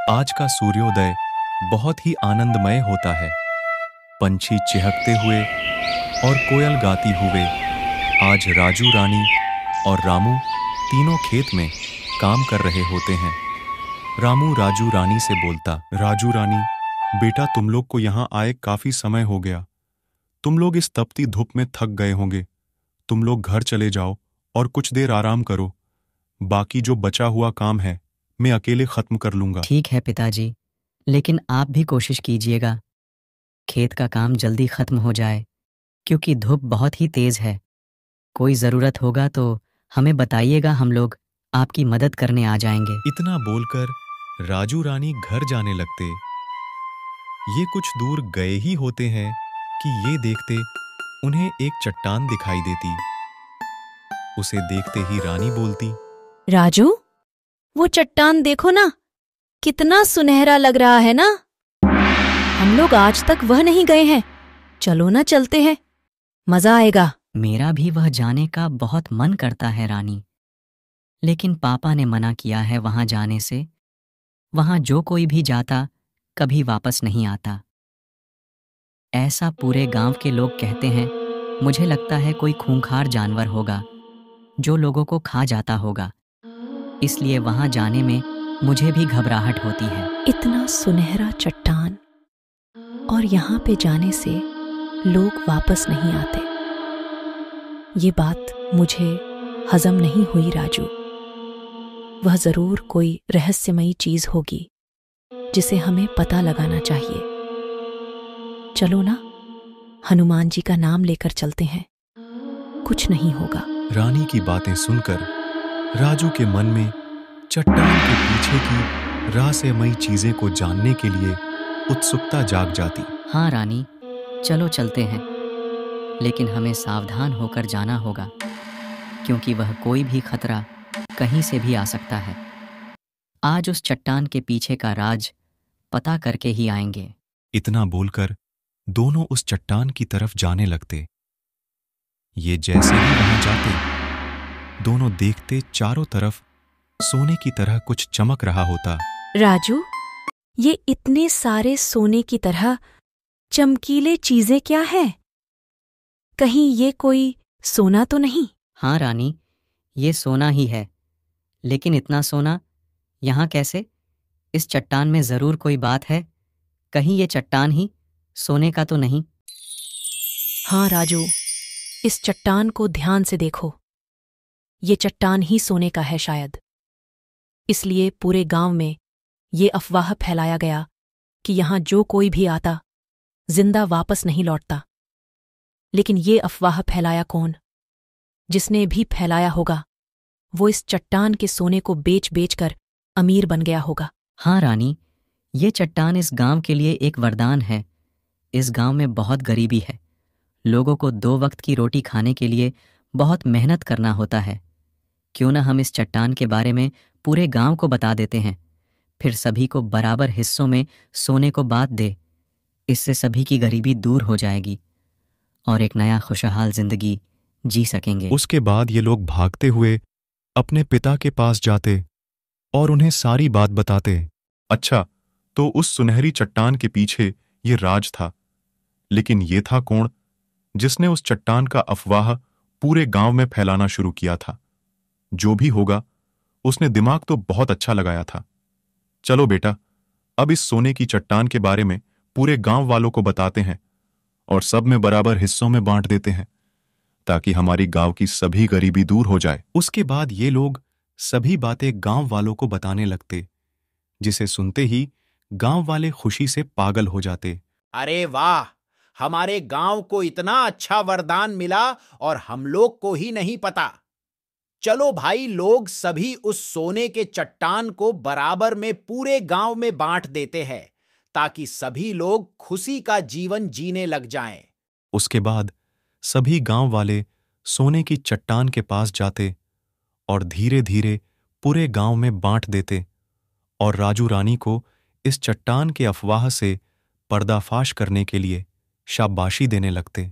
आज का सूर्योदय बहुत ही आनंदमय होता है। पंछी चहकते हुए और कोयल गाती हुए आज राजू रानी और रामू तीनों खेत में काम कर रहे होते हैं। रामू राजू रानी से बोलता, राजू रानी, बेटा तुम लोग को यहाँ आए काफी समय हो गया। तुम लोग इस तपती धूप में थक गए होंगे। तुम लोग घर चले जाओ और कुछ देर आराम करो। बाकी जो बचा हुआ काम है मैं अकेले खत्म कर लूंगा। ठीक है पिताजी, लेकिन आप भी कोशिश कीजिएगा खेत का काम जल्दी खत्म हो जाए, क्योंकि धूप बहुत ही तेज है। कोई ज़रूरत होगा तो हमें बताइएगा, हम लोग आपकी मदद करने आ जाएंगे। इतना बोलकर राजू रानी घर जाने लगते। ये कुछ दूर गए ही होते हैं कि ये देखते उन्हें एक चट्टान दिखाई देती। उसे देखते ही रानी बोलती, राजू, वो चट्टान देखो ना, कितना सुनहरा लग रहा है ना। हम लोग आज तक वह नहीं गए हैं। चलो ना, चलते हैं, मजा आएगा। मेरा भी वह जाने का बहुत मन करता है रानी, लेकिन पापा ने मना किया है वहां जाने से। वहां जो कोई भी जाता कभी वापस नहीं आता। ऐसा पूरे गांव के लोग कहते हैं। मुझे लगता है कोई खूंखार जानवर होगा जो लोगों को खा जाता होगा, इसलिए वहां जाने में मुझे भी घबराहट होती है। इतना सुनहरा चट्टान और यहाँ पे जाने से लोग वापस नहीं आते, ये बात मुझे हजम नहीं हुई राजू। वह जरूर कोई रहस्यमयी चीज होगी जिसे हमें पता लगाना चाहिए। चलो ना, हनुमान जी का नाम लेकर चलते हैं, कुछ नहीं होगा। रानी की बातें सुनकर राजू के मन में चट्टान के पीछे की रहस्यमयी चीजें को जानने के लिए उत्सुकता जाग जाती। हाँ रानी, चलो चलते हैं, लेकिन हमें सावधान होकर जाना होगा, क्योंकि वह कोई भी खतरा कहीं से भी आ सकता है। आज उस चट्टान के पीछे का राज पता करके ही आएंगे। इतना बोलकर दोनों उस चट्टान की तरफ जाने लगते। ये जैसे ही वहां जाते, दोनों देखते चारों तरफ सोने की तरह कुछ चमक रहा होता। राजू, ये इतने सारे सोने की तरह चमकीले चीजें क्या हैं? कहीं ये कोई सोना तो नहीं? हाँ रानी, ये सोना ही है, लेकिन इतना सोना यहाँ कैसे? इस चट्टान में जरूर कोई बात है। कहीं ये चट्टान ही सोने का तो नहीं? हाँ राजू, इस चट्टान को ध्यान से देखो। ये चट्टान ही सोने का है शायद। इसलिए पूरे गांव में ये अफवाह फैलाया गया कि यहां जो कोई भी आता जिंदा वापस नहीं लौटता। लेकिन ये अफवाह फैलाया कौन? जिसने भी फैलाया होगा वो इस चट्टान के सोने को बेच बेच कर अमीर बन गया होगा। हाँ रानी, ये चट्टान इस गांव के लिए एक वरदान है। इस गांव में बहुत गरीबी है। लोगों को 2 वक्त की रोटी खाने के लिए बहुत मेहनत करना होता है। क्यों ना हम इस चट्टान के बारे में पूरे गांव को बता देते हैं, फिर सभी को बराबर हिस्सों में सोने को बांट दे। इससे सभी की गरीबी दूर हो जाएगी और एक नया खुशहाल जिंदगी जी सकेंगे। उसके बाद ये लोग भागते हुए अपने पिता के पास जाते और उन्हें सारी बात बताते। अच्छा, तो उस सुनहरी चट्टान के पीछे ये राज था, लेकिन ये था कौन जिसने उस चट्टान का अफवाह पूरे गांव में फैलाना शुरू किया था? जो भी होगा, उसने दिमाग तो बहुत अच्छा लगाया था। चलो बेटा, अब इस सोने की चट्टान के बारे में पूरे गांव वालों को बताते हैं और सब में बराबर हिस्सों में बांट देते हैं, ताकि हमारी गांव की सभी गरीबी दूर हो जाए। उसके बाद ये लोग सभी बातें गांव वालों को बताने लगते, जिसे सुनते ही गांव वाले खुशी से पागल हो जाते। अरे वाह, हमारे गांव को इतना अच्छा वरदान मिला और हम लोग को ही नहीं पता। चलो भाई, लोग सभी उस सोने के चट्टान को बराबर में पूरे गांव में बांट देते हैं, ताकि सभी लोग खुशी का जीवन जीने लग जाएं। उसके बाद सभी गांव वाले सोने की चट्टान के पास जाते और धीरे धीरे पूरे गांव में बांट देते और राजू रानी को इस चट्टान के अफवाह से पर्दाफाश करने के लिए शाबाशी देने लगते।